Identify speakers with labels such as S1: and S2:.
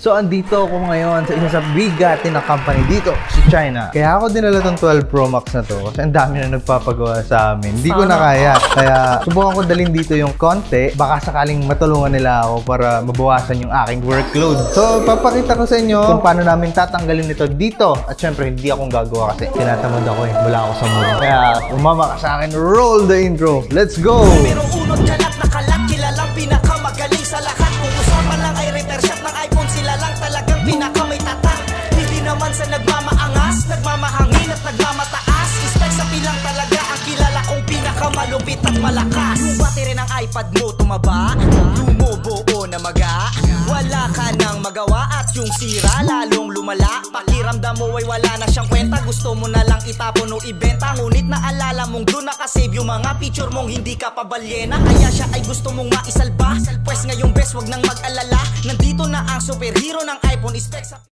S1: So andito ako ngayon sa isa sa bigatin na company dito sa China. Kaya ako dinala tong 12 Pro Max na to kasi ang dami na nagpapagawa sa amin. Hindi ko na kaya. Kaya subukan ko dalhin dito yung konti. Baka sakaling matulungan nila ako para mabawasan yung aking workload. So papakita ko sa inyo kung paano namin tatanggalin ito dito. At syempre hindi akong gagawa kasi tinatamad ako eh. Wala ako sa mood. Kaya umama ka sa akin. Roll the intro. Let's go!
S2: Pero unod kalat na kalat, kilalang pinakamagaling sa lahat. Kung usapan lang ay repair shop ng iPhone, sila lang talagang pinakamay tatak. Hindi naman sa nagmamaangas, nagmamahangin at nagmamataas. Spec sa pilang talaga ang kilala kong pinakamalupit at malakas. Yung battery ng iPad mo tumaba, bumubuo na maga. Wala ka nang magawa at yung sira lalong lumala. Pakiramdam mo ay wala na siyang kwenta. Gusto mo na lang itapon o ibenta, ngunit naalala mong doon nakasave yung mga picture mong hindi ka pa balyena. Kaya siya ay gusto mong maisalba. Pwes ngayong best wag nang mag-alala, nandito na ang superhero ng iPhone. Specs sa